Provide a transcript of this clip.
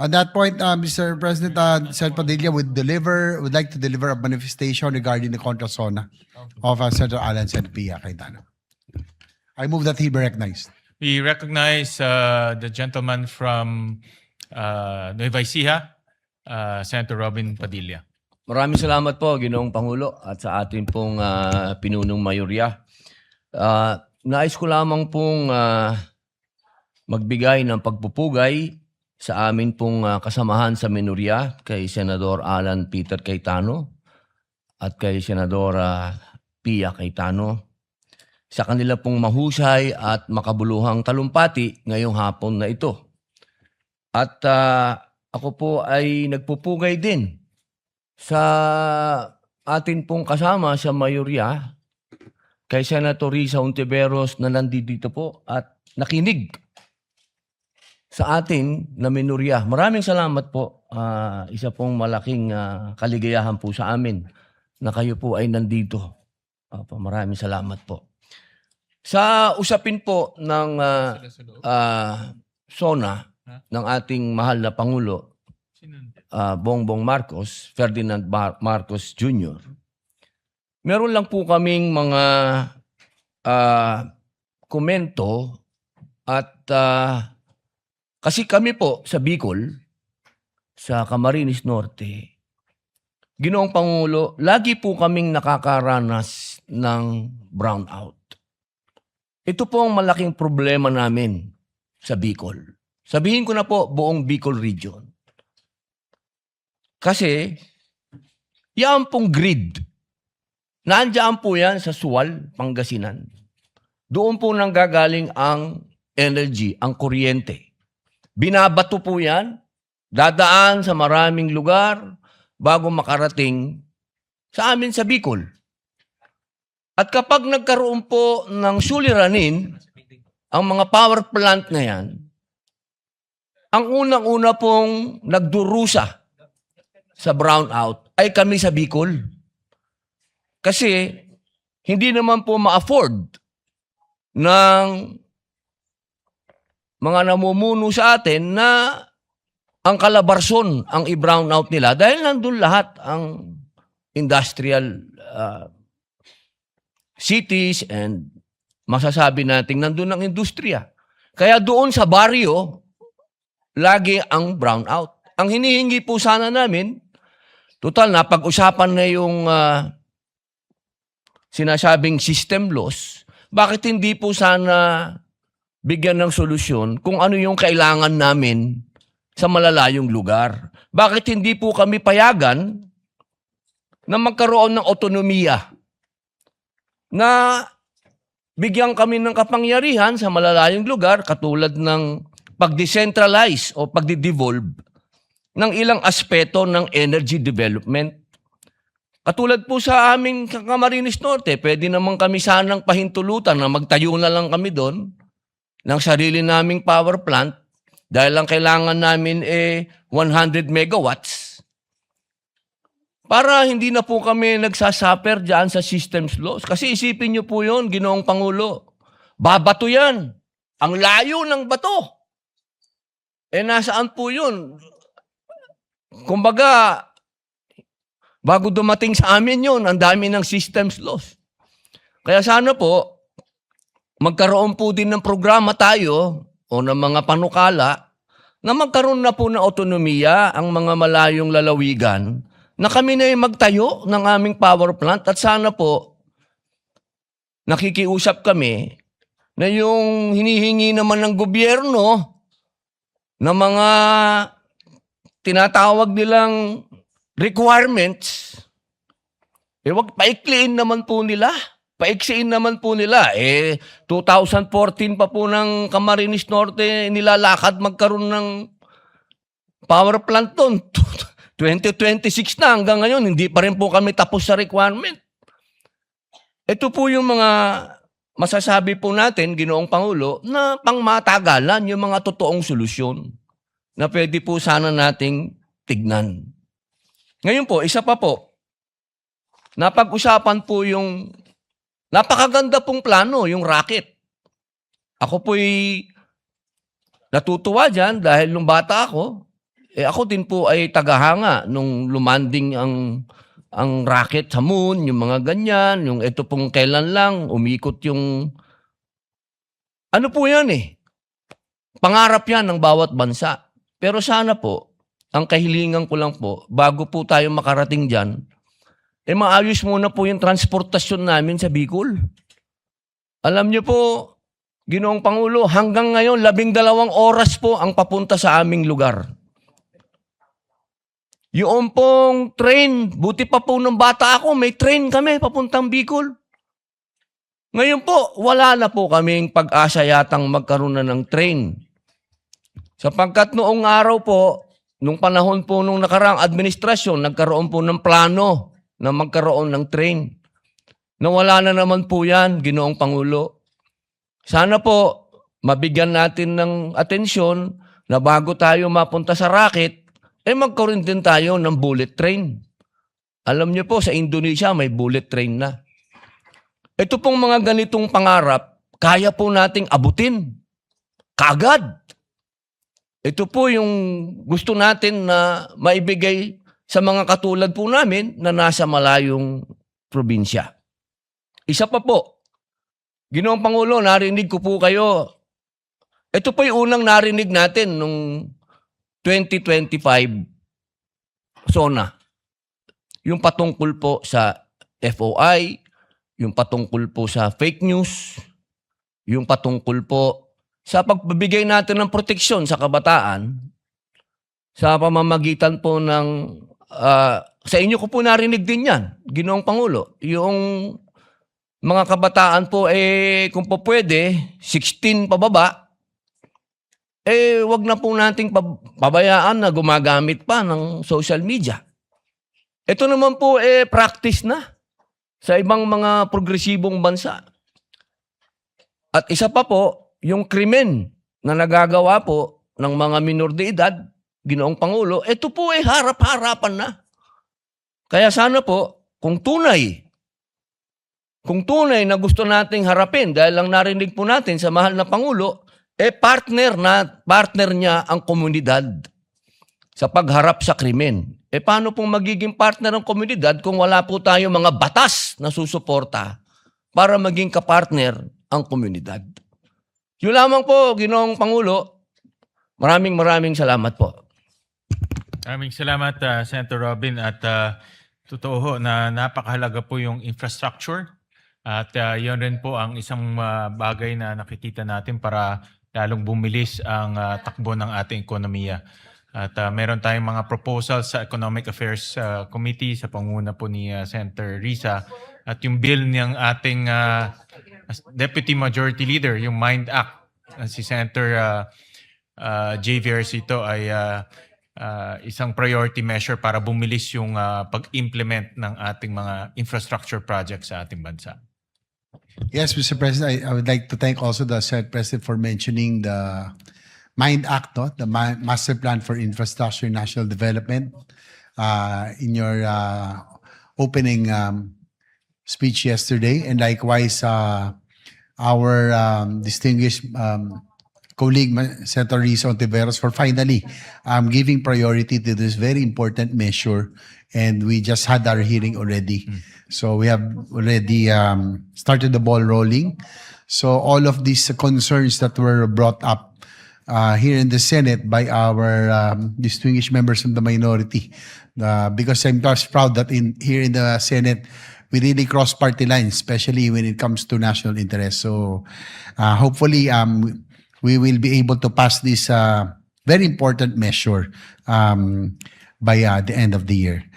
On that point, Mr. President, Sen. Padilla would like to deliver a manifestation regarding the contrasona of Senator Alan Sen. Pia Cayetano. I move that he be recognized. We recognize the gentleman from Nueva Ecija, Senator Robin Padilla. Maraming salamat po, Ginoong Pangulo, at sa ating pong pinunong mayorya. Nais ko lamang pong magbigay ng pagpupugay sa amin pong kasamahan sa minorya kay Senador Alan Peter Cayetano at kay Senador Pia Cayetano sa kanila pong mahusay at makabuluhang talumpati ngayong hapon na ito. At ako po ay nagpupugay din sa atin pong kasama sa mayorya kay Senator Risa Hontiveros na nandito po at nakinig sa atin na minorya. Maraming salamat po. Isa pong malaking kaligayahan po sa amin na kayo po ay nandito. Maraming salamat po. Sa usapin po ng SONA ng ating mahal na Pangulo, Bongbong Marcos, Ferdinand Marcos Jr., meron lang po kaming mga komento at kasi kami po sa Bicol, sa Camarines Norte, Ginoong Pangulo, lagi po kaming nakakaranas ng brownout. Ito po ang malaking problema namin sa Bicol. Sabihin ko na po buong Bicol region. Kasi, yan pong grid. Nandiyan po yan sa Suwal, Pangasinan. Doon po nanggagaling ang energy, ang kuryente. Binabato po yan, dadaan sa maraming lugar bago makarating sa amin sa Bicol. At kapag nagkaroon po ng suliranin, ang mga power plant na yan, ang unang-una pong nagdurusa sa brownout ay kami sa Bicol. Kasi hindi naman po ma-afford ng mga namumuno sa atin na ang Calabarzon ang i-brownout nila dahil nandun lahat ang industrial cities and masasabi natin nandun ang industriya. Kaya doon sa baryo, lagi ang brownout. Ang hinihingi po sana namin, total napag-usapan na yung sinasabing system loss, bakit hindi po sana bigyan ng solusyon kung ano yung kailangan namin sa malalayong lugar? Bakit hindi po kami payagan na magkaroon ng otonomiya na bigyan kami ng kapangyarihan sa malalayong lugar katulad ng pag-decentralize o pag-devolve ng ilang aspeto ng energy development. Katulad po sa aming Camarines Norte, pwede naman kami sanang pahintulutan na magtayo na lang kami doon ng sarili naming power plant dahil ang kailangan namin 100 megawatts para hindi na po kami nagsasuffer dyan sa systems loss. Kasi isipin nyo po yun, Ginoong Pangulo, babato yan. Ang layo ng bato. Nasaan po yun? Kumbaga, bago dumating sa amin yun, ang dami ng systems loss. Kaya sana po, magkaroon po din ng programa tayo o ng mga panukala na magkaroon na po ng otonomiya ang mga malayong lalawigan na kami na magtayo ng aming power plant at sana po nakikiusap kami na yung hinihingi naman ng gobyerno na mga tinatawag nilang requirements, wag paikliin naman po nila. Paiksiin naman po nila. 2014 pa po ng Camarines Norte nilalakad magkaroon ng power plant doon. 2026 na hanggang ngayon, hindi pa rin po kami tapos sa requirement. Ito po yung mga masasabi po natin, Ginoong Pangulo, na pangmatagalan yung mga totoong solusyon na pwede po sana nating tignan. Ngayon po, isa pa po, napag-usapan po yung napakaganda pong plano, yung rocket. Ako po'y natutuwa dyan dahil nung bata ako, Ako din po ay tagahanga nung lumanding ang rocket sa moon, yung mga ganyan, yung ito pong kailan lang, umikot yung... Ano po yan Pangarap yan ng bawat bansa. Pero sana po, ang kahilingan ko lang po, bago po tayo makarating dyan, maayos muna po yung transportasyon namin sa Bicol. Alam niyo po, Ginoong Pangulo, hanggang ngayon, 12 oras po ang papunta sa aming lugar. Yung pong train, buti pa po nung bata ako, may train kami papuntang Bicol. Ngayon po, wala na po kaming pag-asa yatang magkaroon na ng train. Sapagkat noong araw po, nung panahon po nung nakaraang administrasyon, nagkaroon po ng plano na magkaroon ng train. Nawala na naman po yan, Ginoong Pangulo. Sana po, mabigyan natin ng atensyon na bago tayo mapunta sa rocket, magkaroon din tayo ng bullet train. Alam niyo po, sa Indonesia may bullet train na. Ito pong mga ganitong pangarap, kaya po nating abutin. Kaagad. Ito po yung gusto natin na maibigay sa mga katulad po namin na nasa malayong probinsya. Isa pa po, Ginoong Pangulo, narinig ko po kayo. Ito po yung unang narinig natin nung 2025 SONA. Yung patungkol po sa FOI, yung patungkol po sa fake news, yung patungkol po sa pagbibigay natin ng proteksyon sa kabataan sa pamamagitan po ng sa inyo ko po narinig din yan, Ginoong Pangulo. Yung mga kabataan po, kung po pwede, 16 pababa, wag na po nating pabayaan na gumagamit pa ng social media. Ito naman po, practice na sa ibang mga progresibong bansa. At isa pa po, yung krimen na nagagawa po ng mga minor de edad, Ginoong Pangulo, ito po harap-harapan na. Kaya sana po, kung tunay na gusto nating harapin, dahil lang narinig po natin sa mahal na Pangulo, partner niya ang komunidad sa pagharap sa krimen. Paano pong magiging partner ng komunidad kung wala po tayo mga batas na susuporta para maging kapartner ang komunidad? Yun lamang po, Ginoong Pangulo. Maraming salamat po. Maraming salamat, Senator Robin. At totoo ho na napakahalaga po yung infrastructure. At yun rin po ang isang bagay na nakikita natin para lalong bumilis ang takbo ng ating ekonomiya. At meron tayong mga proposals sa Economic Affairs Committee sa panguna po ni Senator Risa. At yung bill ng ating Deputy Majority Leader, yung MIND Act, si Senator J. Versito ay isang priority measure para bumilis yung pag-implement ng ating mga infrastructure projects sa ating bansa. Yes, Mr. President, I would like to thank also the Senate President for mentioning the MIND Act, the Master Plan for Infrastructure and National Development, in your opening speech yesterday. And likewise, our distinguished colleague, Senator Risa Ontiveros, for finally giving priority to this very important measure. And we just had our hearing already. So we have already started the ball rolling. So all of these concerns that were brought up here in the Senate by our distinguished members of the minority, because I'm just proud that here in the Senate, we really cross party lines, especially when it comes to national interest. So hopefully we will be able to pass this very important measure by the end of the year.